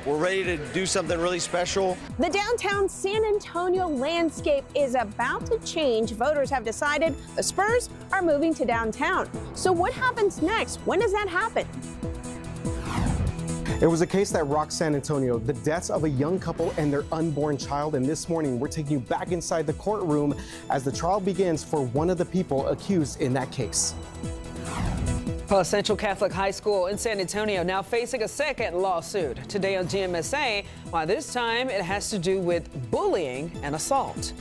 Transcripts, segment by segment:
We're ready to do something really special. The downtown San Antonio landscape is about to change. Voters have decided the Spurs are moving to downtown. So what happens next? When does that happen? It was a case that rocked San Antonio, the deaths of a young couple and their unborn child. And this morning, we're taking you back inside the courtroom as the trial begins for one of the people accused in that case. Central Catholic High School in San Antonio now facing a second lawsuit. Today on GMSA, why this time it has to do with bullying and assault.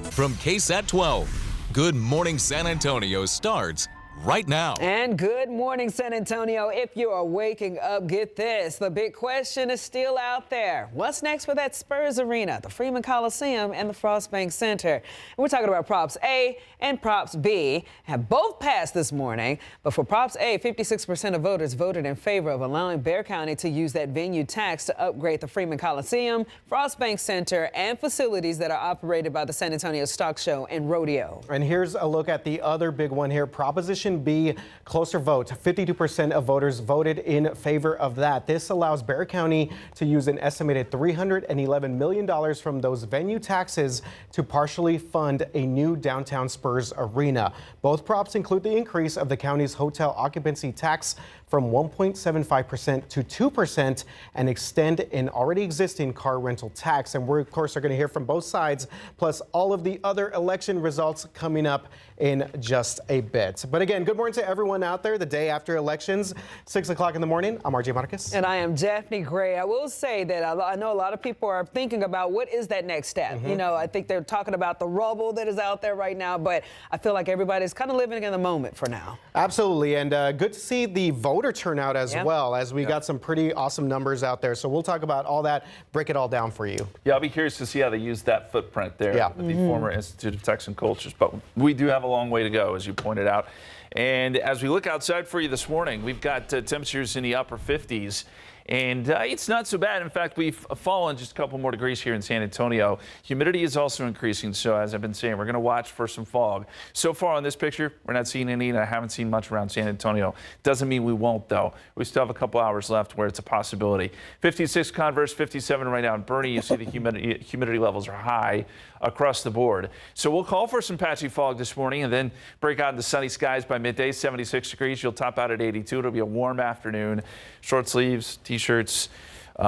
From KSAT 12, Good Morning San Antonio starts right now. And good morning, San Antonio. If you are waking up, get this. The big question is still out there. What's next for that Spurs arena, the Freeman Coliseum and the Frost Bank Center? And we're talking about Props A and Props B have both passed this morning. But for Props A, 56% of voters voted in favor of allowing Bexar County to use that venue tax to upgrade the Freeman Coliseum, Frost Bank Center, and facilities that are operated by the San Antonio Stock Show and Rodeo. And here's a look at the other big one here. Proposition B, closer vote. 52% of voters voted in favor of that. This allows Bexar County to use an estimated $311 million from those venue taxes to partially fund a new downtown Spurs arena. Both props include the increase of the county's hotel occupancy tax from 1.75% to 2% and extend an already existing car rental tax. And we, of course, are going to hear from both sides, plus all of the other election results coming up in just a bit. But again, good morning to everyone out there the day after elections, 6 o'clock in the morning. I'm RJ Marcus. And I am Daphne Gray. I will say that I know a lot of people are thinking about what is that next step. You know, I think they're talking about the rubble that is out there right now, but I feel like everybody's kind of living in the moment for now. Absolutely. And good to see the voter turnout as well, as we got some pretty awesome numbers out there. So we'll talk about all that, break it all down for you. Yeah, I'll be curious to see how they use that footprint there with the former Institute of Texan Cultures. But we do have a long way to go, as you pointed out. And as we look outside for you this morning, we've got temperatures in the upper 50s. And it's not so bad. In fact, we've fallen just a couple more degrees here in San Antonio. Humidity is also increasing. So as I've been saying, we're going to watch for some fog. So far on this picture, we're not seeing any, and I haven't seen much around San Antonio. Doesn't mean we won't, though. We still have a couple hours left where it's a possibility. 56 Converse, 57 right now in Bernie. You see the humidity levels are high across the board. So we'll call for some patchy fog this morning and then break out into sunny skies by midday, 76 degrees. You'll top out at 82. It'll be a warm afternoon. Short sleeves, T-shirts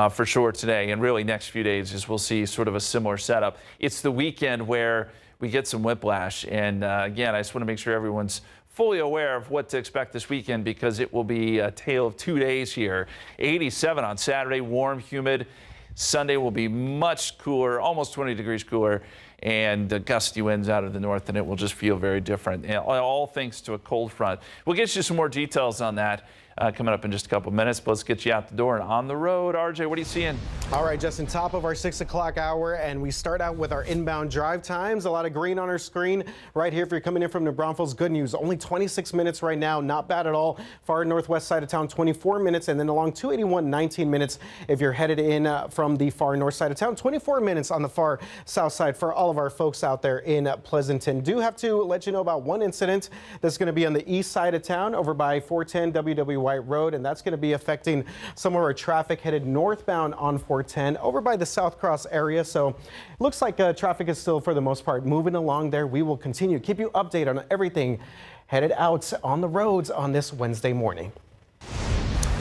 for sure today. And really next few days as we'll see sort of a similar setup. It's the weekend where we get some whiplash. And again, I just want to make sure everyone's fully aware of what to expect this weekend because it will be a tale of 2 days here. 87 on Saturday, warm, humid. Sunday will be much cooler, almost 20 degrees cooler, and the gusty winds out of the north, and it will just feel very different, and all thanks to a cold front. We'll get you some more details on that coming up in just a couple minutes, but let's get you out the door and on the road. RJ, what are you seeing? All right, Justin, top of our 6 o'clock hour, and we start out with our inbound drive times. A lot of green on our screen right here if you're coming in from New Braunfels. Good news, only 26 minutes right now, not bad at all. Far northwest side of town, 24 minutes, and then along 281, 19 minutes if you're headed in from the far north side of town. 24 minutes on the far south side for all of our folks out there in Pleasanton. Do have to let you know about one incident that's going to be on the east side of town over by 410 WW White Road, and that's going to be affecting some of our traffic headed northbound on 410 over by the South Cross area. So looks like traffic is still for the most part moving along there. We will continue to keep you updated on everything headed out on the roads on this Wednesday morning.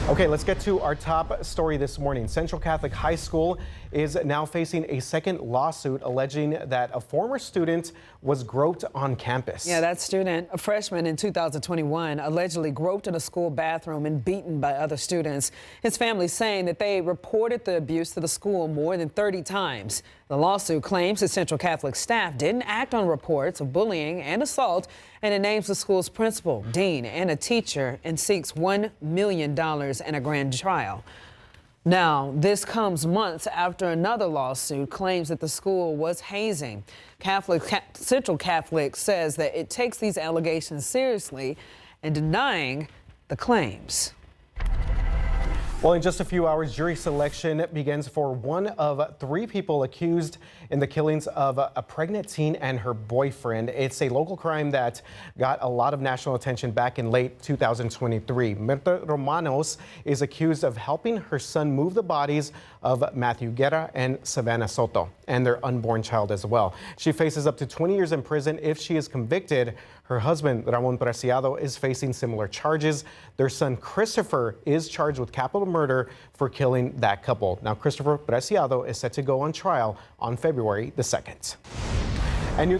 Okay, let's get to our top story this morning. Central Catholic High School is now facing a second lawsuit alleging that a former student was groped on campus. Yeah, that student, a freshman in 2021, allegedly groped in a school bathroom and beaten by other students. His family saying that they reported the abuse to the school more than 30 times. The lawsuit claims that Central Catholic staff didn't act on reports of bullying and assault, and it names the school's principal, dean, and a teacher and seeks $1 million in a grand trial. Now, this comes months after another lawsuit claims that the school was hazing. Central Catholic says that it takes these allegations seriously and denying the claims. Well, in just a few hours, jury selection begins for one of 3 people accused in the killings of a pregnant teen and her boyfriend. It's a local crime that got a lot of national attention back in late 2023. Mirta Romanos is accused of helping her son move the bodies of Matthew Guerra and Savannah Soto and their unborn child as well. She faces up to 20 years in prison if she is convicted. Her husband, Ramon Preciado, is facing similar charges. Their son, Christopher, is charged with capital murder for killing that couple. Now, Christopher Preciado is set to go on trial on February the 2nd. And new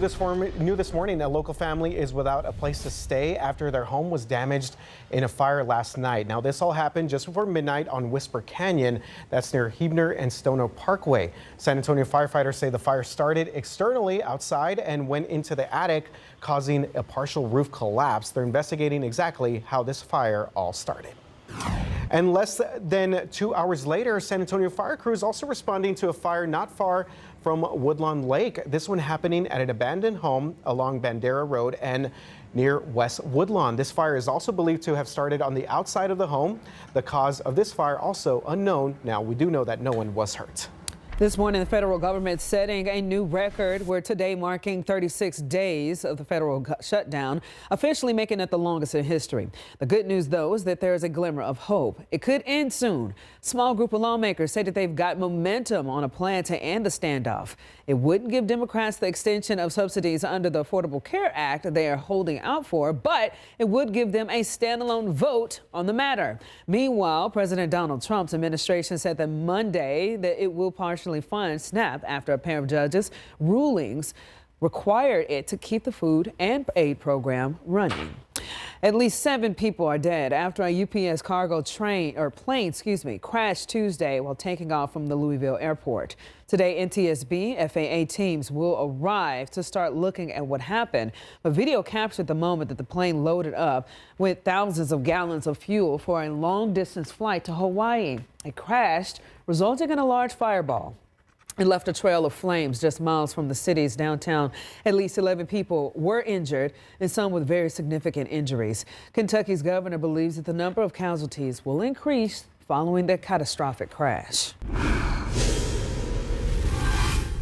this morning, a local family is without a place to stay after their home was damaged in a fire last night. Now, this all happened just before midnight on Whisper Canyon. That's near Huebner and Stono Parkway. San Antonio firefighters say the fire started externally outside and went into the attic, causing a partial roof collapse. They're investigating exactly how this fire all started. And less than 2 hours later, San Antonio fire crews also responding to a fire not far from Woodlawn Lake. This one happening at an abandoned home along Bandera Road and near West Woodlawn. This fire is also believed to have started on the outside of the home. The cause of this fire also unknown. Now, we do know that no one was hurt. This morning, the federal government setting a new record. We're today marking 36 days of the federal shutdown, officially making it the longest in history. The good news, though, is that there is a glimmer of hope. It could end soon. Small group of lawmakers say that they've got momentum on a plan to end the standoff. It wouldn't give Democrats the extension of subsidies under the Affordable Care Act they are holding out for, but it would give them a standalone vote on the matter. Meanwhile, President Donald Trump's administration said that Monday that it will partially fund SNAP after a pair of judges' rulings required it to keep the food and aid program running. At least 7 people are dead after a UPS cargo plane crashed Tuesday while taking off from the Louisville airport. Today, NTSB FAA teams will arrive to start looking at what happened. But video captured the moment that the plane loaded up with thousands of gallons of fuel for a long-distance flight to Hawaii. It crashed, resulting in a large fireball. It left a trail of flames just miles from the city's downtown. At least 11 people were injured and some with very significant injuries. Kentucky's governor believes that the number of casualties will increase following the catastrophic crash.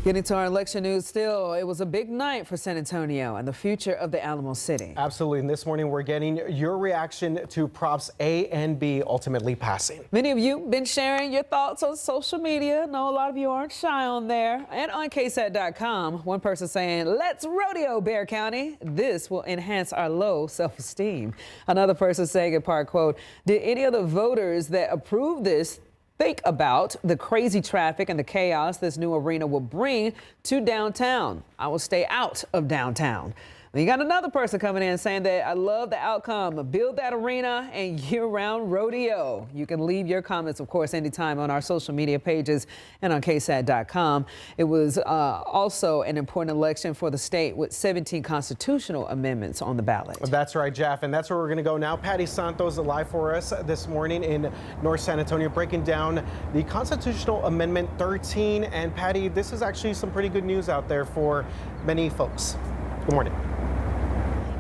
Getting to our election news still, it was a big night for San Antonio and the future of the Alamo City. Absolutely. And this morning, we're getting your reaction to Props A and B ultimately passing. Many of you have been sharing your thoughts on social media. No, a lot of you aren't shy on there. And on KSAT.com, one person saying, "Let's rodeo Bexar County. This will enhance our low self-esteem." Another person saying in part, quote, "Did any of the voters that approved this think about the crazy traffic and the chaos this new arena will bring to downtown? I will stay out of downtown." And you got another person coming in saying that, "I love the outcome. Build that arena and year-round rodeo." You can leave your comments, of course, anytime on our social media pages and on KSAT.com. It was also an important election for the state with 17 constitutional amendments on the ballot. That's right, Jeff. And that's where we're going to go now. Patty Santos live for us this morning in North San Antonio, breaking down the Constitutional Amendment 13. And Patty, this is actually some pretty good news out there for many folks. Good morning.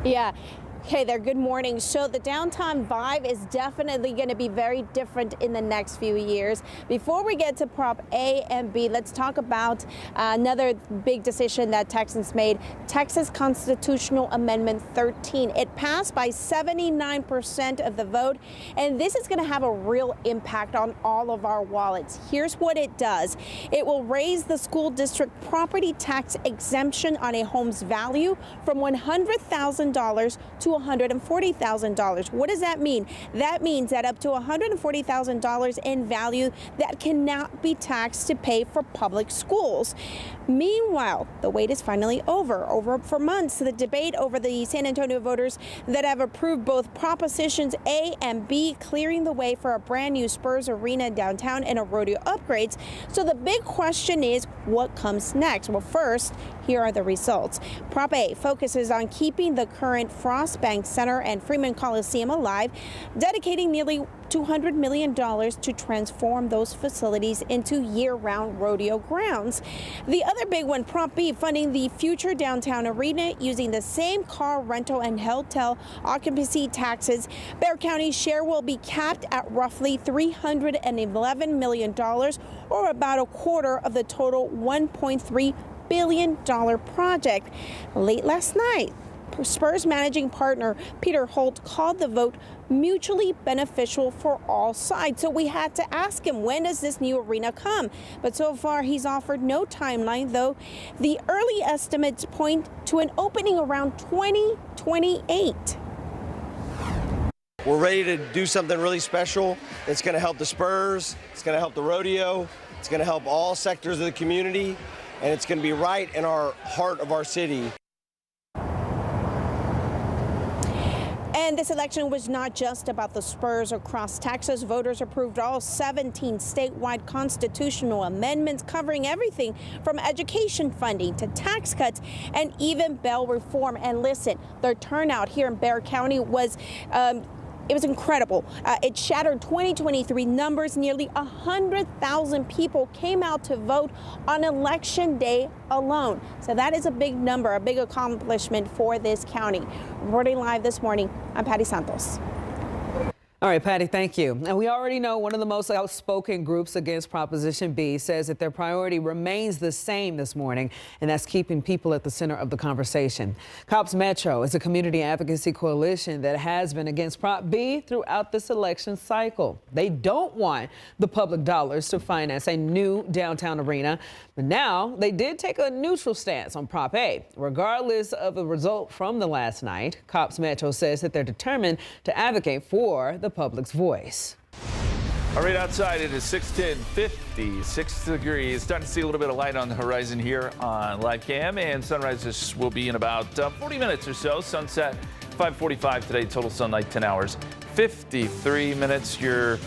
Yeah. Hey there, good morning. So the downtown vibe is definitely going to be very different in the next few years. Before we get to Prop A and B, let's talk about another big decision that Texans made, Texas Constitutional Amendment 13. It passed by 79% of the vote, and this is going to have a real impact on all of our wallets. Here's what it does. It will raise the school district property tax exemption on a home's value from $100,000 to $140,000. What does that mean? That means that up to $140,000 in value that cannot be taxed to pay for public schools. Meanwhile, the wait is finally over for months. The debate over the San Antonio voters that have approved both Propositions A and B, clearing the way for a brand new Spurs arena downtown and a rodeo upgrades. So the big question is, what comes next? Well, first, here are the results. Prop A focuses on keeping the current frost Bank Center and Freeman Coliseum alive, dedicating nearly $200 million to transform those facilities into year-round rodeo grounds. The other big one, Prop B, funding the future downtown arena using the same car rental and hotel occupancy taxes. Bexar County's share will be capped at roughly $311 million, or about a quarter of the total $1.3 billion project. Late last night, Spurs managing partner Peter Holt called the vote mutually beneficial for all sides. So we had to ask him, when does this new arena come? But so far, he's offered no timeline, though the early estimates point to an opening around 2028. We're ready to do something really special. It's going to help the Spurs. It's going to help the rodeo. It's going to help all sectors of the community. And it's going to be right in our heart of our city. And this election was not just about the Spurs. Across Texas, voters approved all 17 statewide constitutional amendments covering everything from education funding to tax cuts and even bail reform. And listen, the turnout here in Bexar County was it was incredible. It shattered 2023 numbers. Nearly 100,000 people came out to vote on Election Day alone. So that is a big number, a big accomplishment for this county. Reporting live this morning, I'm Patty Santos. All right, Patty, thank you. And we already know one of the most outspoken groups against Proposition B says that their priority remains the same this morning, and that's keeping people at the center of the conversation. Cops Metro is a community advocacy coalition that has been against Prop B throughout this election cycle. They don't want the public dollars to finance a new downtown arena, but now they did take a neutral stance on Prop A. Regardless of the result from the last night, Cops Metro says that they're determined to advocate for the public's voice. All right, outside it is 6:10, 56 degrees. Starting to see a little bit of light on the horizon here on live cam, and sunrises will be in about 40 minutes or so. Sunset 5:45 today. Total sunlight 10 hours, 53 minutes. Your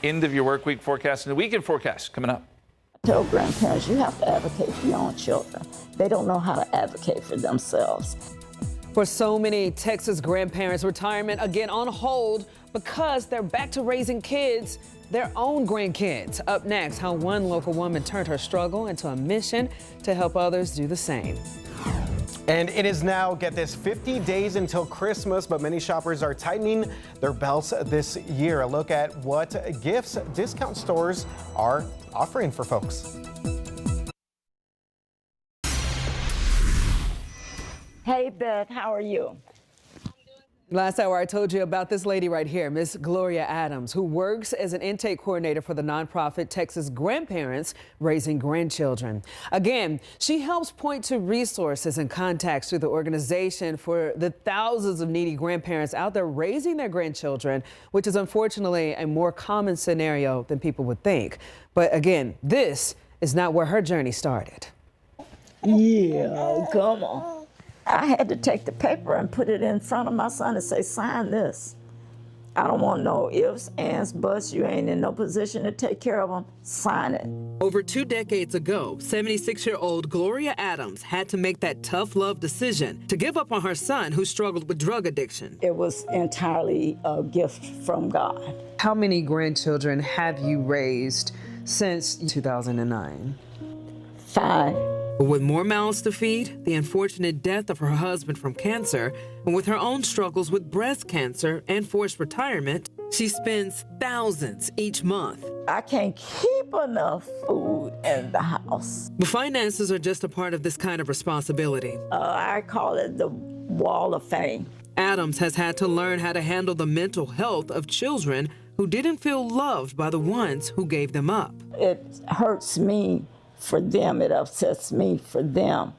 end of your work week forecast and the weekend forecast coming up. Tell grandparents you have to advocate for your own children. They don't know how to advocate for themselves. For so many Texas grandparents, retirement again on hold because they're back to raising kids, their own grandkids. Up next, how one local woman turned her struggle into a mission to help others do the same. And it is now, get this, 50 days until Christmas, but many shoppers are tightening their belts this year. A look at what gifts discount stores are offering for folks. Hey, Beth, how are you? Last hour, I told you about this lady right here, Miss Gloria Adams, who works as an intake coordinator for the nonprofit Texas Grandparents Raising Grandchildren. Again, she helps point to resources and contacts through the organization for the thousands of needy grandparents out there raising their grandchildren, which is unfortunately a more common scenario than people would think. But again, this is not where her journey started. Yeah, come on. I had to take the paper and put it in front of my son and say, sign this. I don't want no ifs, ands, buts. You ain't in no position to take care of them. Sign it. Over 2 decades ago, 76-year-old Gloria Adams had to make that tough love decision to give up on her son who struggled with drug addiction. It was entirely a gift from God. How many grandchildren have you raised since 2009? 5. But with more mouths to feed, the unfortunate death of her husband from cancer, and with her own struggles with breast cancer and forced retirement, she spends thousands each month. I can't keep enough food in the house. But finances are just a part of this kind of responsibility. I call it the wall of fame. Adams has had to learn how to handle the mental health of children who didn't feel loved by the ones who gave them up. It hurts me for them. It upsets me for them.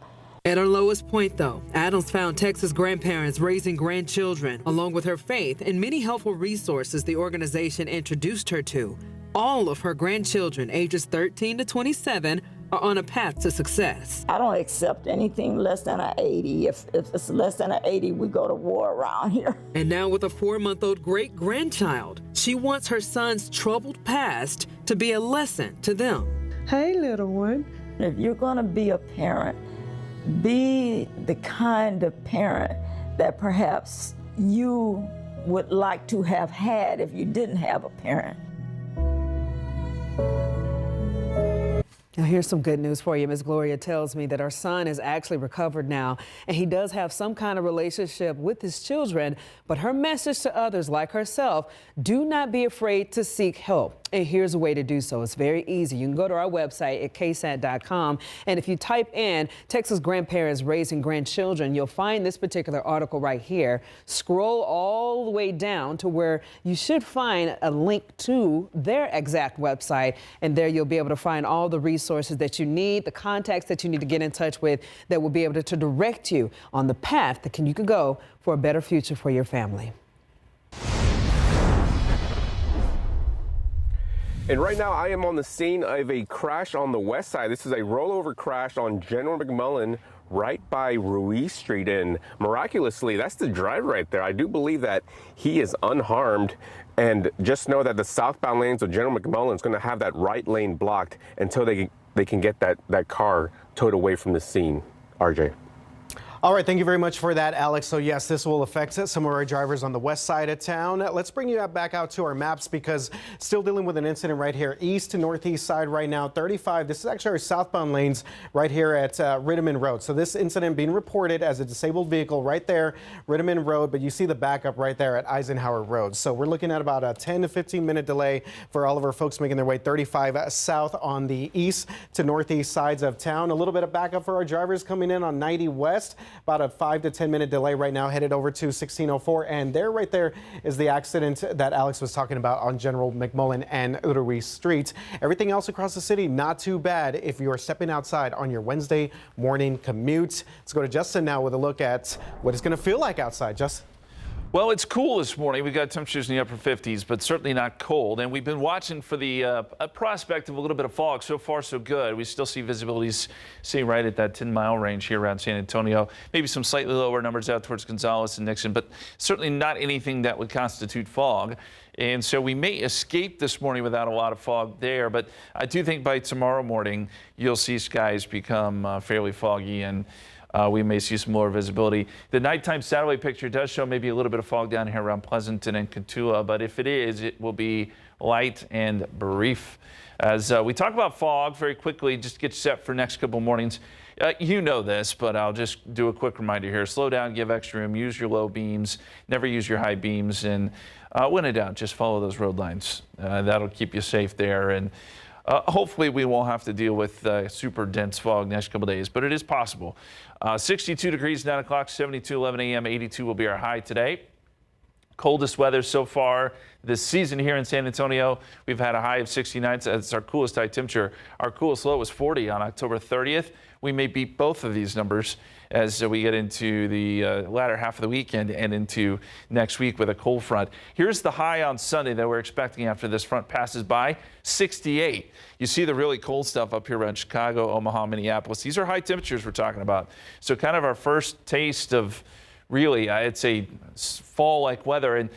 At her lowest point, though, Adams found Texas Grandparents Raising Grandchildren, along with her faith and many helpful resources the organization introduced her to. All of her grandchildren, ages 13 to 27, are on a path to success. I don't accept anything less than an 80. If it's less than an 80, we go to war around here. And now with a 4-month-old great-grandchild, she wants her son's troubled past to be a lesson to them. Hey, little one. If you're going to be a parent, be the kind of parent that perhaps you would like to have had if you didn't have a parent. Now, here's some good news for you. Ms. Gloria tells me that our son is actually recovered now, and he does have some kind of relationship with his children. But her message to others like herself, do not be afraid to seek help. And here's a way to do so. It's very easy. You can go to our website at KSAT.com. And if you type in Texas grandparents raising grandchildren, you'll find this particular article right here. Scroll all the way down to where you should find a link to their exact website. And there you'll be able to find all the resources that you need, the contacts that you need to get in touch with that will be able to direct you on the path that you can go for a better future for your family. And right now I am on the scene of a crash on the west side. This is a rollover crash on General McMullen right by Ruiz Street, and miraculously that's the driver right there. I do believe that he is unharmed, and just know that the southbound lanes of General McMullen is going to have that right lane blocked until they can get that car towed away from the scene. RJ. All right, thank you very much for that, Alex. So yes, this will affect some of our drivers on the west side of town. Let's bring you back out to our maps because still dealing with an incident right here, east to northeast side right now, 35. This is actually our southbound lanes right here at Rittiman Road. So this incident being reported as a disabled vehicle right there, Rittiman Road, but you see the backup right there at Eisenhower Road. So we're looking at about a 10 to 15 minute delay for all of our folks making their way 35 south on the east to northeast sides of town. A little bit of backup for our drivers coming in on 90 west. About a 5 to 10 minute delay right now, headed over to 1604. And there, right there, is the accident that Alex was talking about on General McMullen and Ruiz Street. Everything else across the city, not too bad if you are stepping outside on your Wednesday morning commute. Let's go to Justin now with a look at what it's going to feel like outside. Justin. Well, it's cool this morning. We've got temperatures in the upper 50s, but certainly not cold. And we've been watching for the prospect of a little bit of fog. So far, so good. We still see visibilities sitting right at that 10-mile range here around San Antonio. Maybe some slightly lower numbers out towards Gonzales and Nixon, but certainly not anything that would constitute fog. And so we may escape this morning without a lot of fog there. But I do think by tomorrow morning, you'll see skies become fairly foggy, and we may see some lower visibility. The nighttime satellite picture does show maybe a little bit of fog down here around Pleasanton and Cotulla, but if it is, it will be light and brief. As we talk about fog very quickly, just get set for next couple mornings. You know this, but I'll just do a quick reminder here. Slow down, give extra room, use your low beams, never use your high beams, and when in doubt, just follow those road lines. That'll keep you safe there. And hopefully we won't have to deal with super dense fog next couple days, but it is possible. 62 degrees, 9 o'clock, 72, 11 a.m., 82 will be our high today. Coldest weather so far this season here in San Antonio. We've had a high of 69. That's our coolest high temperature. Our coolest low was 40 on October 30th. We may beat both of these numbers as we get into the latter half of the weekend and into next week with a cold front. Here's the high on Sunday that we're expecting after this front passes by, 68. You see the really cold stuff up here around Chicago, Omaha, Minneapolis. These are high temperatures we're talking about. So kind of our first taste of really, I'd say, fall-like weather. And,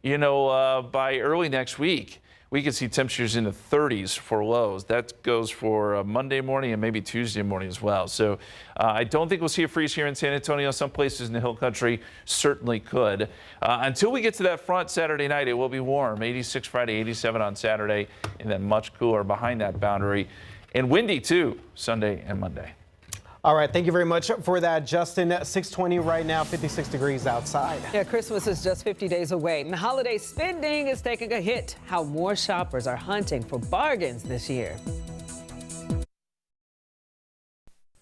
you know, by early next week, we could see temperatures in the 30s for lows. That goes for Monday morning and maybe Tuesday morning as well. So I don't think we'll see a freeze here in San Antonio. Some places in the hill country certainly could. Until we get to that front Saturday night, it will be warm. 86 Friday, 87 on Saturday, and then much cooler behind that boundary. And windy, too, Sunday and Monday. All right, thank you very much for that, Justin. 6:20 right now, 56 degrees outside. Yeah, Christmas is just 50 days away, and holiday spending is taking a hit. How more shoppers are hunting for bargains this year.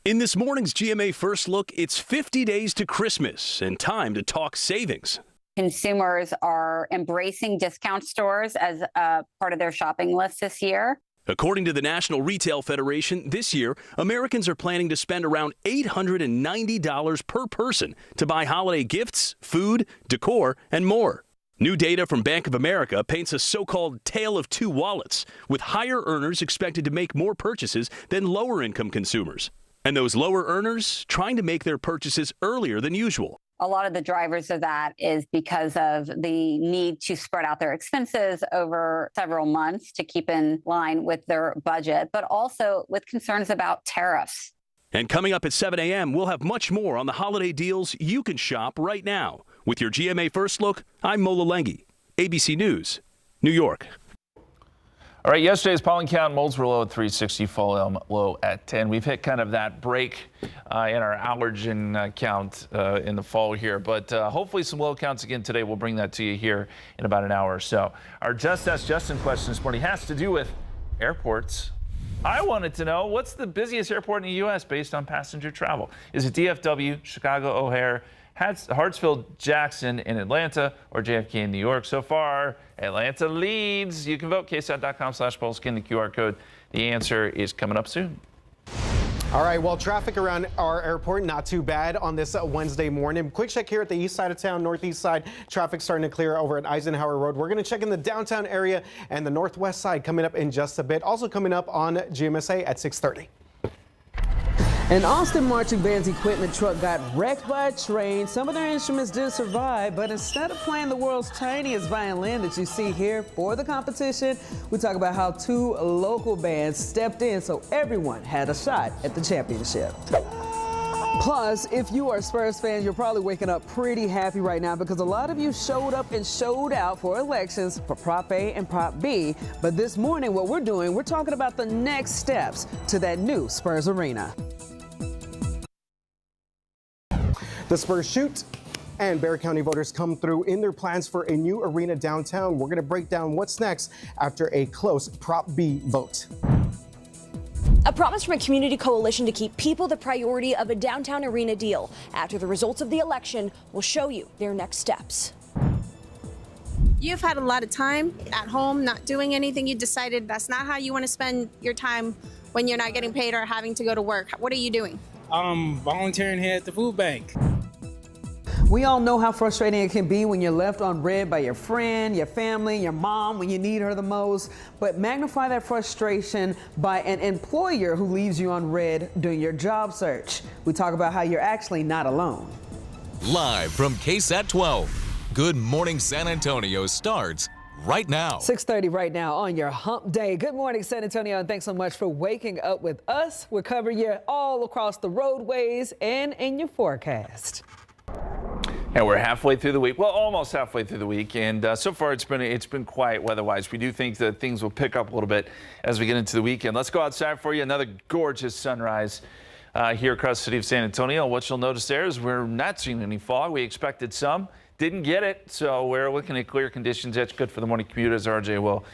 In this morning's GMA First Look, it's 50 days to Christmas and time to talk savings. Consumers are embracing discount stores as a part of their shopping list this year. According to the National Retail Federation, this year, Americans are planning to spend around $890 per person to buy holiday gifts, food, decor, and more. New data from Bank of America paints a so-called tale of two wallets, with higher earners expected to make more purchases than lower-income consumers. And those lower earners trying to make their purchases earlier than usual. A lot of the drivers of that is because of the need to spread out their expenses over several months to keep in line with their budget, but also with concerns about tariffs. And coming up at 7 a.m., we'll have much more on the holiday deals you can shop right now. With your GMA First Look, I'm Mola Lengi, ABC News, New York. All right, yesterday's pollen count, molds were low at 360, fall elm low at 10. We've hit kind of that break in our allergen count in the fall here, but hopefully some low counts again today. We'll bring that to you here in about an hour or so. Our Just Ask Justin question this morning has to do with airports. I wanted to know, what's the busiest airport in the U.S. based on passenger travel? Is it DFW, Chicago O'Hare, Hartsfield Jackson in Atlanta, or JFK in New York? So far, Atlanta leads. You can vote ksat.com/poll, scan the QR code. The answer is coming up soon. All right, well, traffic around our airport not too bad on this Wednesday morning. Quick check here at the east side of town, northeast side. Traffic starting to clear over at Eisenhower Road. We're going to check in the downtown area and the northwest side coming up in just a bit. Also coming up on GMSA at 6:30. An Austin marching band's equipment truck got wrecked by a train. Some of their instruments did survive, but instead of playing the world's tiniest violin that you see here for the competition, we talk about how 2 local bands stepped in so everyone had a shot at the championship. Plus, if you are Spurs fans, you're probably waking up pretty happy right now because a lot of you showed up and showed out for elections for Prop A and Prop B. But this morning, what we're doing, we're talking about the next steps to that new Spurs arena. The Spurs shoot and Bexar County voters come through in their plans for a new arena downtown. We're going to break down what's next after a close Prop B vote. A promise from a community coalition to keep people the priority of a downtown arena deal. After the results of the election, we'll show you their next steps. You've had a lot of time at home not doing anything. You decided that's not how you want to spend your time when you're not getting paid or having to go to work. What are you doing? Volunteering here at the food bank. We all know how frustrating it can be when you're left on red by your friend, your family, your mom when you need her the most. But magnify that frustration by an employer who leaves you on red during your job search. We talk about how you're actually not alone. Live from KSAT 12, Good Morning San Antonio starts right now. 6:30 right now on your hump day. Good morning, San Antonio, and thanks so much for waking up with us. We're covering you all across the roadways and in your forecast. And we're halfway through the week, well, almost halfway through the week, and so far it's been quiet weather-wise. We do think that things will pick up a little bit as we get into the weekend. Let's go outside for you. Another gorgeous sunrise here across the city of San Antonio. What you'll notice there is we're not seeing any fog. We expected some. Didn't get it, so we're looking at clear conditions. That's good for the morning commute, as RJ will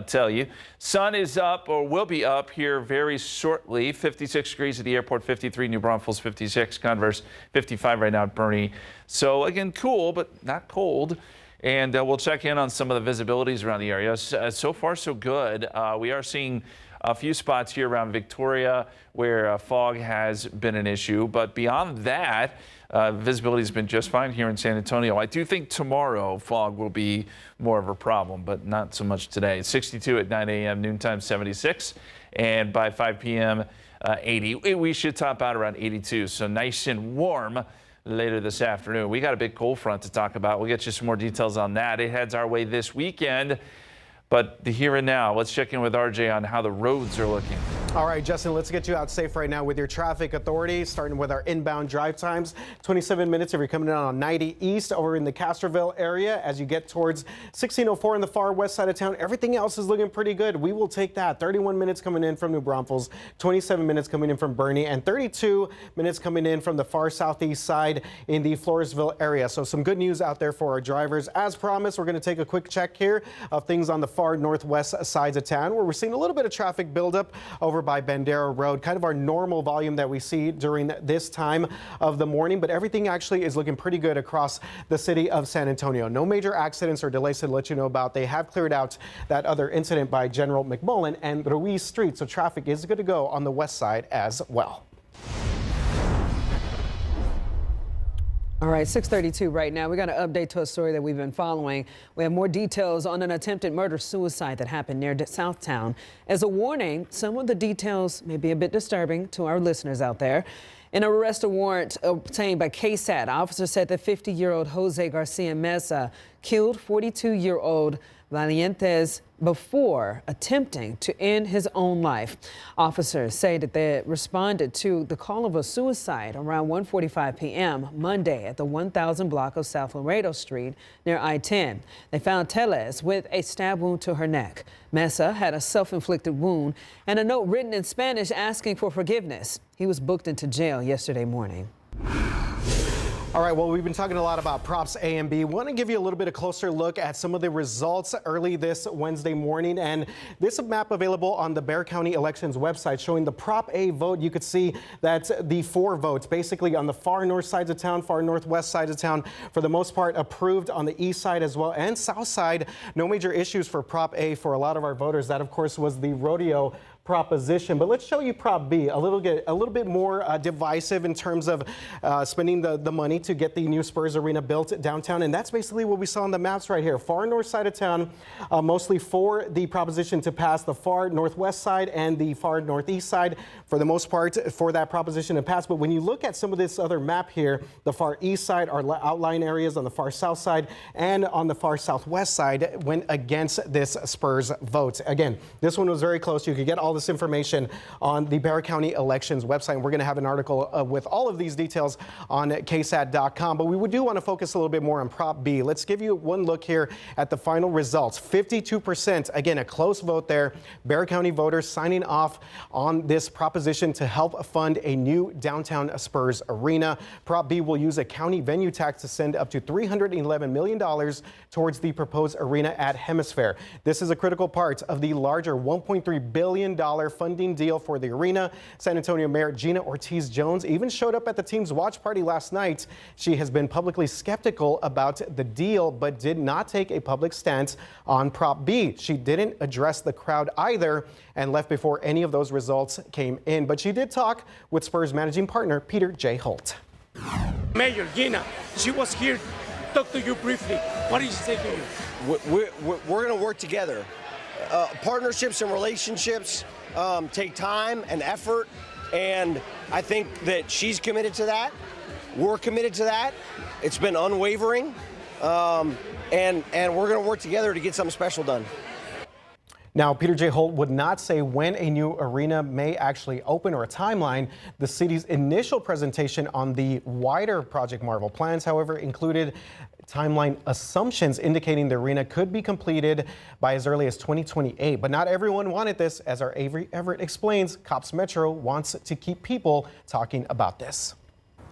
tell you. Sun is up, or will be up here very shortly. 56 degrees at the airport, 53 New Braunfels, 56 Converse, 55 right now at Bernie. So again, cool, but not cold. And we'll check in on some of the visibilities around the area. So far, so good. We are seeing a few spots here around Victoria where fog has been an issue, but beyond that, visibility has been just fine here in San Antonio. I do think tomorrow fog will be more of a problem, but not so much today. 62 at 9 a.m., noontime 76, and by 5 p.m. 80. We should top out around 82, so nice and warm later this afternoon. We got a big cold front to talk about. We'll get you some more details on that. It heads our way this weekend. But the here and now, let's check in with RJ on how the roads are looking. All right, Justin, let's get you out safe right now with your traffic authority, starting with our inbound drive times. 27 minutes if you're coming in on 90 East over in the Castroville area. As you get towards 1604 in the far west side of town, everything else is looking pretty good. We will take that. 31 minutes coming in from New Braunfels, 27 minutes coming in from Bernie, and 32 minutes coming in from the far southeast side in the Floresville area. So some good news out there for our drivers. As promised, we're going to take a quick check here of things on the far northwest sides of town, where we're seeing a little bit of traffic buildup over by Bandera Road, kind of our normal volume that we see during this time of the morning, but everything actually is looking pretty good across the city of San Antonio. No major accidents or delays to let you know about. They have cleared out that other incident by General McMullen and Ruiz Street, so traffic is good to go on the west side as well. All right, 6:32 right now. We got an update to a story that we've been following. We have more details on an attempted murder-suicide that happened near Southtown. As a warning, some of the details may be a bit disturbing to our listeners out there. In an arrest warrant obtained by KSAT, officers said that 50-year-old Jose Garcia Mesa killed 42-year-old Valientes before attempting to end his own life. Officers say that they responded to the call of a suicide around 1:45 p.m. Monday at the 1000 block of South Laredo Street near I-10. They found Teles with a stab wound to her neck. Mesa had a self-inflicted wound and a note written in Spanish asking for forgiveness. He was booked into jail yesterday morning. All right, well, we've been talking a lot about Props A and B. Want to give you a little bit of closer look at some of the results early this Wednesday morning. And this map available on the Bexar County Elections website showing the Prop A vote. You could see that the 4 votes basically on the far north sides of town, far northwest sides of town, for the most part approved on the east side as well and south side. No major issues for Prop A for a lot of our voters. That, of course, was the rodeo proposition. But let's show you Prop B, a little bit more divisive in terms of spending the money to get the new Spurs arena built downtown. And that's basically what we saw on the maps right here. Far north side of town, mostly for the proposition to pass, the far northwest side and the far northeast side, for the most part, for that proposition to pass. But when you look at some of this other map here, the far east side are outlying areas, on the far south side and on the far southwest side went against this Spurs vote. Again, this one was very close. You could get all this information on the Bexar County Elections website. And we're going to have an article with all of these details on KSAT.com. But we do want to focus a little bit more on Prop B. Let's give you one look here at the final results. 52%, again, a close vote there. Bexar County voters signing off on this proposition to help fund a new downtown Spurs arena. Prop B will use a county venue tax to send up to $311 million towards the proposed arena at Hemisphere. This is a critical part of the larger $1.3 billion funding deal for the arena. San Antonio Mayor Gina Ortiz-Jones even showed up at the team's watch party last night. She has been publicly skeptical about the deal, but did not take a public stance on Prop B. She didn't address the crowd either and left before any of those results came in. But she did talk with Spurs managing partner Peter J. Holt. Mayor Gina, she was here to talk to you briefly. What did she say to you? We're going to work together. Partnerships and relationships take time and effort, and I think that she's committed to that. We're committed to that. It's been unwavering, and we're going to work together to get something special done. Now, Peter J. Holt would not say when a new arena may actually open or a timeline. The city's initial presentation on the wider Project Marvel plans, however, included timeline assumptions indicating the arena could be completed by as early as 2028. But not everyone wanted this. As our Avery Everett explains, Cops Metro wants to keep people talking about this.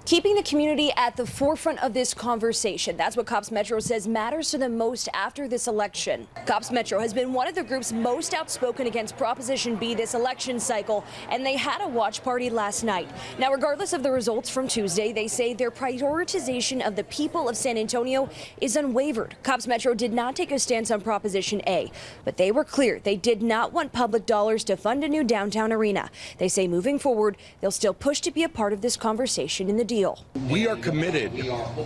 Keeping the community at the forefront of this conversation. That's what Cops Metro says matters to them most after this election. Cops Metro has been one of the groups most outspoken against Proposition B this election cycle, and they had a watch party last night. Now, regardless of the results from Tuesday, they say their prioritization of the people of San Antonio is unwavered. Cops Metro did not take a stance on Proposition A, but they were clear they did not want public dollars to fund a new downtown arena. They say moving forward, they'll still push to be a part of this conversation in the deal. We are committed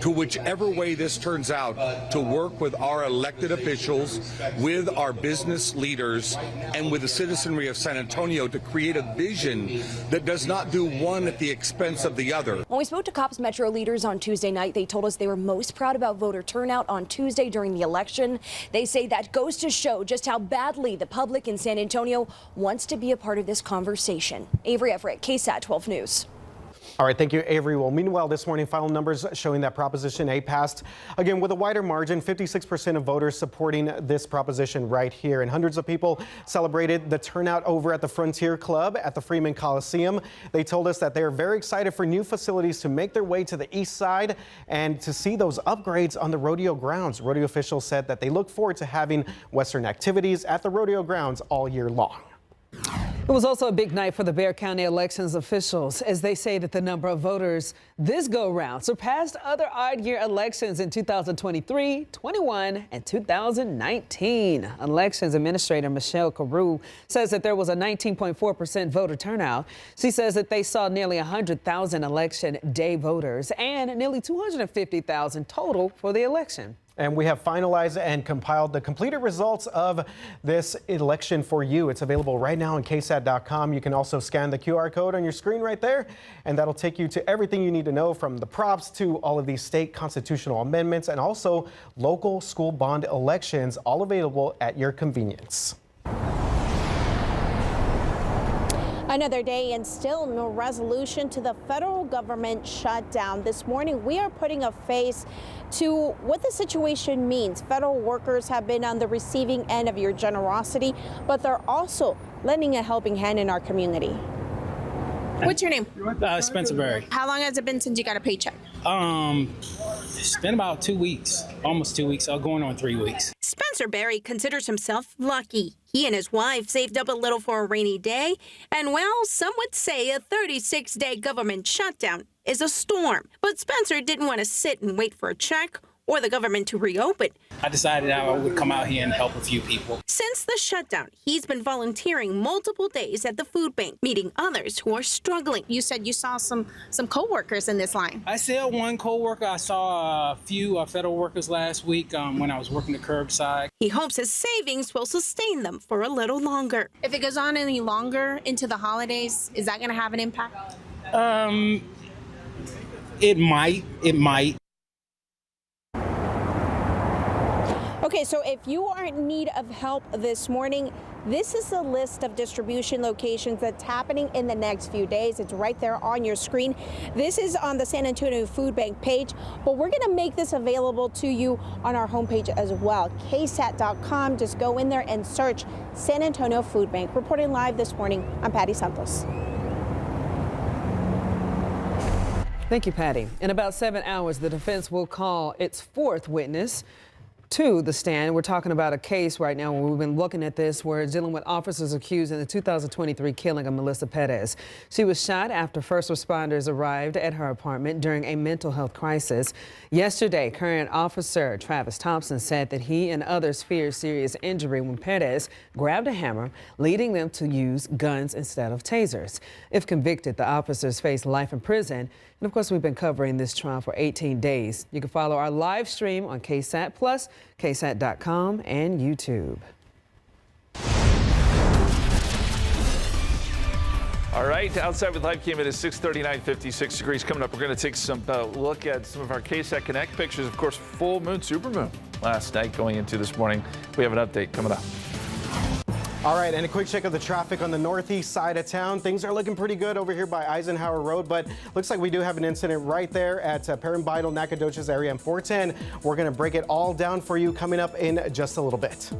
to whichever way this turns out to work with our elected officials, with our business leaders, and with the citizenry of San Antonio to create a vision that does not do one at the expense of the other. When we spoke to Cops Metro leaders on Tuesday night, they told us they were most proud about voter turnout on Tuesday during the election. They say that goes to show just how badly the public in San Antonio wants to be a part of this conversation. Avery Everett, KSAT 12 News. All right, thank you, Avery. Well, meanwhile, this morning, final numbers showing that Proposition A passed, again, with a wider margin, 56% of voters supporting this proposition right here. And hundreds of people celebrated the turnout over at the Frontier Club at the Freeman Coliseum. They told us that they're very excited for new facilities to make their way to the east side and to see those upgrades on the rodeo grounds. Rodeo officials said that they look forward to having Western activities at the rodeo grounds all year long. It was also a big night for the Bexar County elections officials, as they say that the number of voters this go-round surpassed other odd-year elections in 2023, 21, and 2019. Elections Administrator Michelle Carew says that there was a 19.4% voter turnout. She says that they saw nearly 100,000 election day voters and nearly 250,000 total for the election. And we have finalized and compiled the completed results of this election for you. It's available right now on KSAT.com. You can also scan the QR code on your screen right there, and that'll take you to everything you need to know, from the props to all of these state constitutional amendments and also local school bond elections, all available at your convenience. Another day and still no resolution to the federal government shutdown. This morning, we are putting a face to what the situation means. Federal workers have been on the receiving end of your generosity, but they're also lending a helping hand in our community. What's your name? Spencer Berry. How long has it been since you got a paycheck? It's been about 2 weeks, almost 2 weeks, going on 3 weeks. Spencer Berry considers himself lucky. He and his wife saved up a little for a rainy day, and well, some would say a 36-day government shutdown is a storm. But Spencer didn't want to sit and wait for a check or the government to reopen. I decided I would come out here and help a few people. Since the shutdown, he's been volunteering multiple days at the food bank, meeting others who are struggling. You said you saw some co-workers in this line. I saw one co-worker. I saw a few federal workers last week when I was working the curbside. He hopes his savings will sustain them for a little longer. If it goes on any longer into the holidays, is that going to have an impact? It might. Okay, so if you are in need of help this morning, this is a list of distribution locations that's happening in the next few days. It's right there on your screen. This is on the San Antonio Food Bank page, but we're going to make this available to you on our homepage as well. KSAT.com. Just go in there and search San Antonio Food Bank. Reporting live this morning, I'm Patty Santos. Thank you, Patty. In about 7 hours, the defense will call its fourth witness to the stand. We're talking about a case right now where we've been looking at this, where it's dealing with officers accused in the 2023 killing of Melissa Perez. She was shot after first responders arrived at her apartment during a mental health crisis. Yesterday, current officer Travis Thompson said that he and others feared serious injury when Perez grabbed a hammer, leading them to use guns instead of tasers. If convicted, the officers face life in prison. And of course, we've been covering this trial for 18 days. You can follow our live stream on KSAT Plus, KSAT.com, and YouTube. All right, outside with live cam, it is 6:39, 56 degrees. Coming up, we're going to take some look at some of our KSAT Connect pictures. Of course, full moon, super moon last night going into this morning. We have an update coming up. All right, and a quick check of the traffic on the northeast side of town. Things are looking pretty good over here by Eisenhower Road, but looks like we do have an incident right there at Perambidal, Nacogdoches area, and 410. We're going to break it all down for you coming up in just a little bit.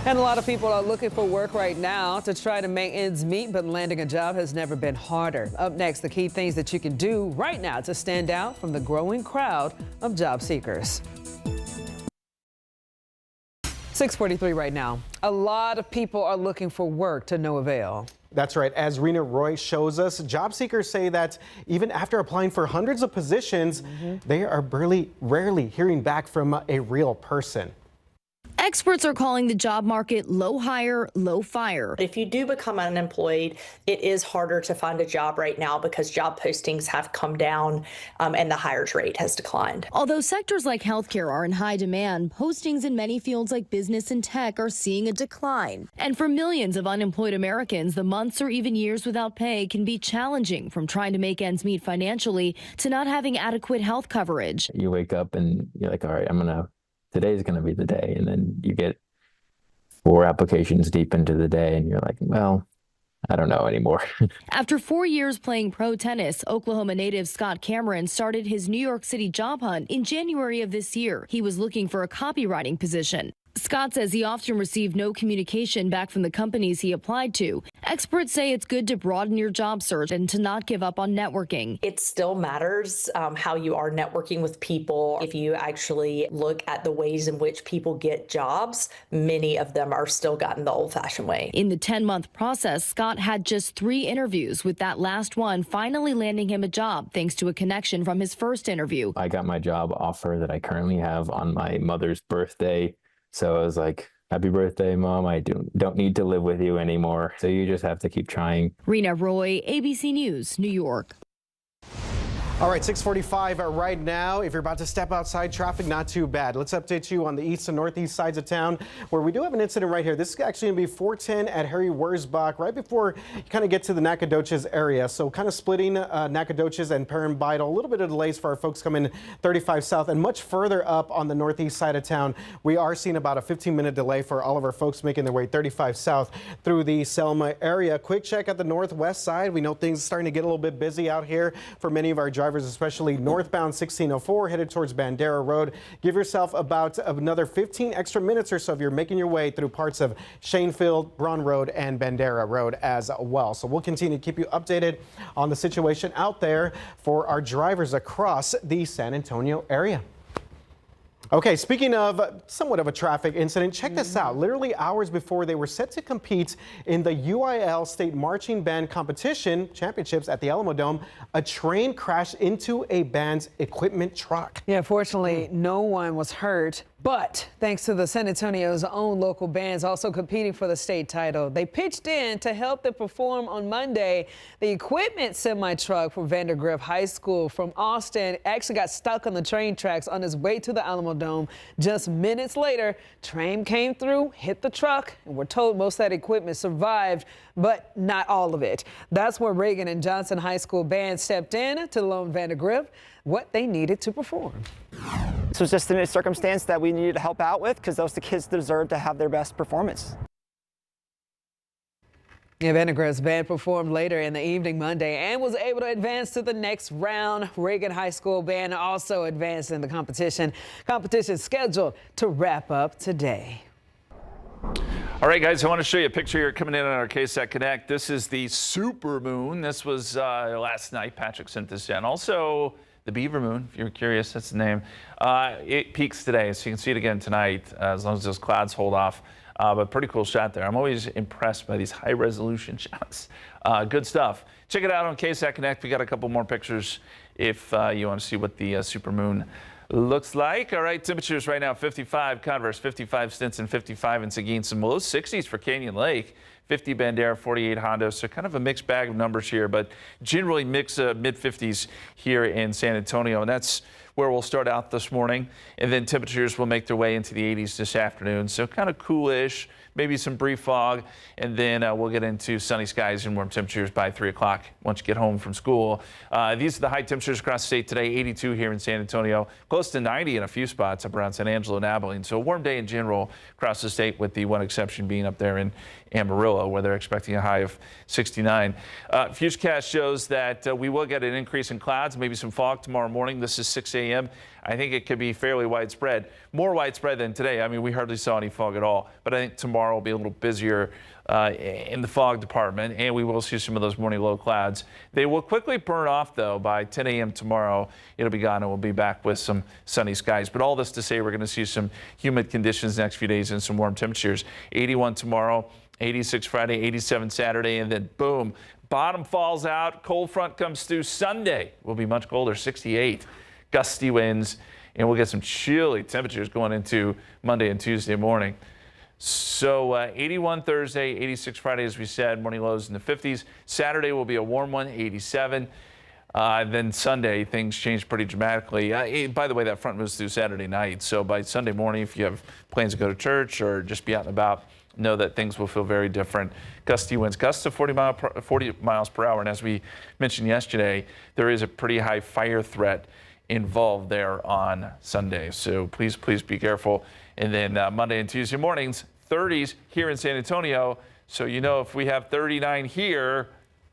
And a lot of people are looking for work right now to try to make ends meet, but landing a job has never been harder. Up next, the key things that you can do right now to stand out from the growing crowd of job seekers. 6:43 right now. A lot of people are looking for work to no avail. That's right. As Rena Roy shows us, job seekers say that even after applying for hundreds of positions, they are rarely hearing back from a real person. Experts are calling the job market low hire, low fire. If you do become unemployed, it is harder to find a job right now because job postings have come down and the hires rate has declined. Although sectors like healthcare are in high demand, postings in many fields like business and tech are seeing a decline. And for millions of unemployed Americans, the months or even years without pay can be challenging, from trying to make ends meet financially to not having adequate health coverage. You wake up and you're like, all right, today's going to be the day. And then you get 4 applications deep into the day and you're like, well, I don't know anymore. After 4 years playing pro tennis, Oklahoma native Scott Cameron started his New York City job hunt in January of this year. He was looking for a copywriting position. Scott says he often received no communication back from the companies he applied to. Experts say it's good to broaden your job search and to not give up on networking. It still matters how you are networking with people. If you actually look at the ways in which people get jobs, many of them are still gotten the old-fashioned way. In the 10-month process, Scott had just 3 interviews, with that last one finally landing him a job thanks to a connection from his first interview. I got my job offer that I currently have on my mother's birthday. So I was like, happy birthday, Mom. I don't need to live with you anymore. So you just have to keep trying. Rena Roy, ABC News, New York. All right, 6:45 right now. If you're about to step outside, traffic not too bad. Let's update you on the east and northeast sides of town, where we do have an incident right here. This is actually going to be 410 at Harry Wurzbach, right before you kind of get to the Nacogdoches area. So kind of splitting Nacogdoches and Perrin Bidle. A little bit of delays for our folks coming 35 south, and much further up on the northeast side of town. We are seeing about a 15-minute delay for all of our folks making their way 35 south through the Selma area. Quick check at the northwest side. We know things are starting to get a little bit busy out here for many of our drivers, especially northbound 1604 headed towards Bandera Road. Give yourself about another 15 extra minutes or so if you're making your way through parts of Shanefield, Braun Road, and Bandera Road as well. So we'll continue to keep you updated on the situation out there for our drivers across the San Antonio area. Okay, speaking of somewhat of a traffic incident, check this out. Literally hours before they were set to compete in the UIL State Marching Band Competition Championships at the Alamo Dome, a train crashed into a band's equipment truck. Yeah, fortunately, no one was hurt. But thanks to the San Antonio's own local bands also competing for the state title, they pitched in to help them perform on Monday. The equipment semi-truck for Vandergrift High School from Austin actually got stuck on the train tracks on its way to the Alamo Dome. Just minutes later, train came through, hit the truck, and we're told most of that equipment survived, but not all of it. That's where Reagan and Johnson High School band stepped in to loan Vandergrift what they needed to perform. This was just a circumstance that we needed to help out with because those kids deserve to have their best performance. Yeah, Vandergrift's band performed later in the evening Monday and was able to advance to the next round. Reagan High School band also advanced in the competition. Competition scheduled to wrap up today. All right, guys, I want to show you a picture here coming in on our KSAT Connect. This is the super moon. This was last night. Patrick sent this in. Also, the Beaver Moon, if you're curious, that's the name. It peaks today, so you can see it again tonight, as long as those clouds hold off. But pretty cool shot there. I'm always impressed by these high-resolution shots. Good stuff. Check it out on KSAT Connect. We got a couple more pictures if you want to see what the super moon looks like. All right, temperatures right now, 55 Converse, 55 Stinson, 55 in Seguin, some low 60s for Canyon Lake. 50 Bandera, 48 Hondo, so kind of a mixed bag of numbers here, but generally mid-50s here in San Antonio, and that's where we'll start out this morning. And then temperatures will make their way into the 80s this afternoon, so kind of coolish, maybe some brief fog, and then we'll get into sunny skies and warm temperatures by 3 o'clock once you get home from school. These are the high temperatures across the state today. 82 here in San Antonio, close to 90 in a few spots up around San Angelo and Abilene. So a warm day in general across the state, with the one exception being up there in Amarillo, where they're expecting a high of 69. Futurecast shows that we will get an increase in clouds, maybe some fog tomorrow morning. This is 6 a.m. I think it could be fairly widespread, more widespread than today. I mean, we hardly saw any fog at all, but I think tomorrow will be a little busier in the fog department, and we will see some of those morning low clouds. They will quickly burn off, though. By 10 a.m. tomorrow, it'll be gone, and we'll be back with some sunny skies. But all this to say, we're going to see some humid conditions the next few days and some warm temperatures. 81 tomorrow, 86 Friday, 87 Saturday, and then boom, bottom falls out. Cold front comes through Sunday. Will be much colder, 68. Gusty winds, and we'll get some chilly temperatures going into Monday and Tuesday morning. So 81 Thursday, 86 Friday, as we said, morning lows in the 50s. Saturday will be a warm one, 87. Then Sunday, things change pretty dramatically. By the way, that front moves through Saturday night. So by Sunday morning, if you have plans to go to church or just be out and about, know that things will feel very different. Gusty winds, gusts of 40 miles per hour. And as we mentioned yesterday, there is a pretty high fire threat involved there on Sunday. So please be careful. And then Monday and Tuesday mornings, 30s here in San Antonio. So you know, if we have 39 here,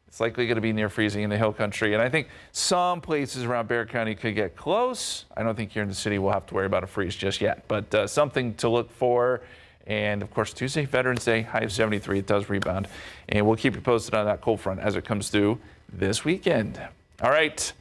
it's likely going to be near freezing in the hill country. And I think some places around Bexar County could get close. I don't think here in the city we'll have to worry about a freeze just yet, but something to look for. And of course, Tuesday, Veterans Day, high of 73. It does rebound. And we'll keep you posted on that cold front as it comes through this weekend. All right.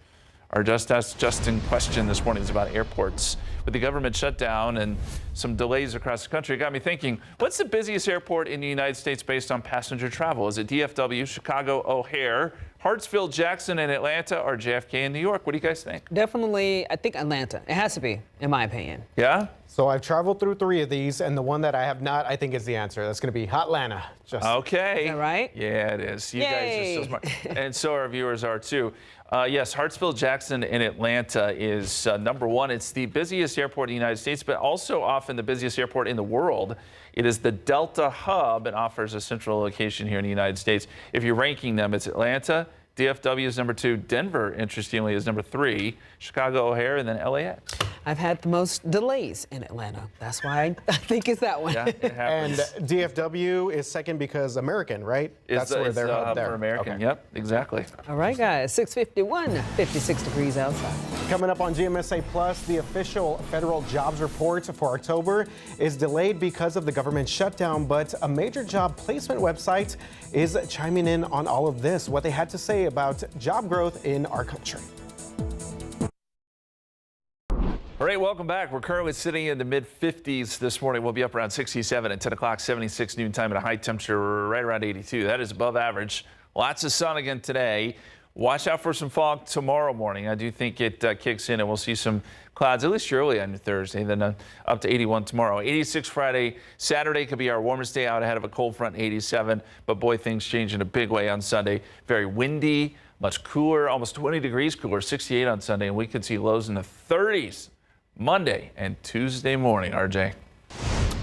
Our Just Ask Justin question this morning is about airports. With the government shutdown and some delays across the country, it got me thinking, what's the busiest airport in the United States based on passenger travel? Is it DFW, Chicago, O'Hare, Hartsfield, Jackson, and Atlanta, or JFK in New York? What do you guys think? Definitely, I think Atlanta. It has to be, in my opinion. Yeah? So I've traveled through 3 of these, and the one that I have not, I think, is the answer. That's going to be Hotlanta. Okay. Is that right? Yeah, it is. You guys are so smart. And so our viewers are, too. Yes, Hartsfield Jackson in Atlanta is #1. It's the busiest airport in the United States, but also often the busiest airport in the world. It is the Delta hub and offers a central location here in the United States. If you're ranking them, it's Atlanta. DFW is #2. Denver, interestingly, is #3. Chicago O'Hare, and then LAX. I've had the most delays in Atlanta. That's why I think it's that one. Yeah, it happens. And DFW is second because American, right? That's where they're hub there. For American. Okay. Yep, exactly. All right, guys, 6:51, 56 degrees outside. Coming up on GMSA Plus, the official federal jobs report for October is delayed because of the government shutdown, but a major job placement website is chiming in on all of this, what they had to say about job growth in our country. All right, welcome back. We're currently sitting in the mid-50s this morning. We'll be up around 67 at 10 o'clock, 76 noontime, and a high temperature right around 82. That is above average. Lots of sun again today. Watch out for some fog tomorrow morning. I do think it kicks in, and we'll see some clouds, at least early on Thursday, then up to 81 tomorrow. 86 Friday. Saturday could be our warmest day out ahead of a cold front, 87. But boy, things change in a big way on Sunday. Very windy, much cooler, almost 20 degrees cooler, 68 on Sunday, and we could see lows in the 30s Monday and Tuesday morning, RJ.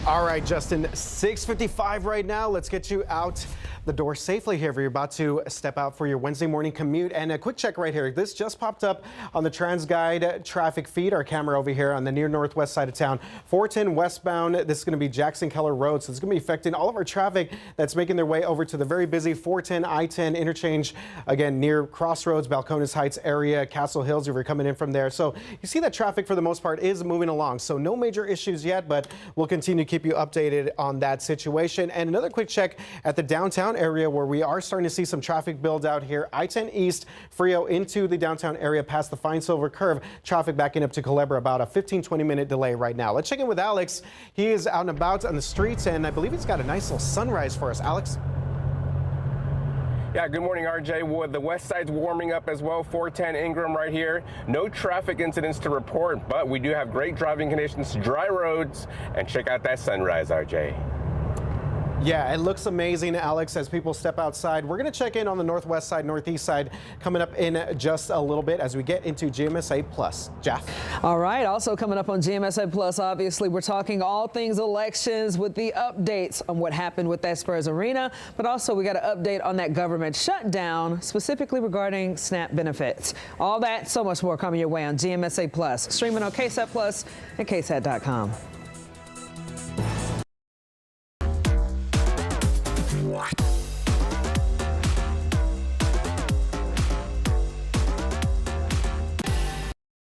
All right, Justin, 6:55 right now. Let's get you out the door safely here if you're about to step out for your Wednesday morning commute. And a quick check right here. This just popped up on the TransGuide traffic feed, our camera over here on the near northwest side of town. 410 westbound. This is going to be Jackson Keller Road. So it's going to be affecting all of our traffic that's making their way over to the very busy 410 I-10 interchange, again, near Crossroads, Balcones Heights area, Castle Hills, if you're coming in from there. So you see that traffic for the most part is moving along. So no major issues yet, but we'll continue to keep you updated on that situation. And another quick check at the downtown area where we are starting to see some traffic build out here. I-10 East, Frio into the downtown area past the Fine Silver Curve. Traffic backing up to Culebra, about a 15-20 minute delay right now. Let's check in with Alex. He is out and about on the streets, and I believe he's got a nice little sunrise for us. Alex? Yeah, good morning, RJ. Well, the west side's warming up as well. 410 Ingram right here. No traffic incidents to report, but we do have great driving conditions, dry roads, and check out that sunrise, RJ. Yeah, it looks amazing, Alex, as people step outside. We're going to check in on the northwest side, northeast side coming up in just a little bit as we get into GMSA Plus. Jeff. All right. Also coming up on GMSA Plus, obviously, we're talking all things elections with the updates on what happened with that Spurs arena. But also we got an update on that government shutdown, specifically regarding SNAP benefits. All that, so much more coming your way on GMSA Plus. Streaming on KSAT Plus and KSAT.com.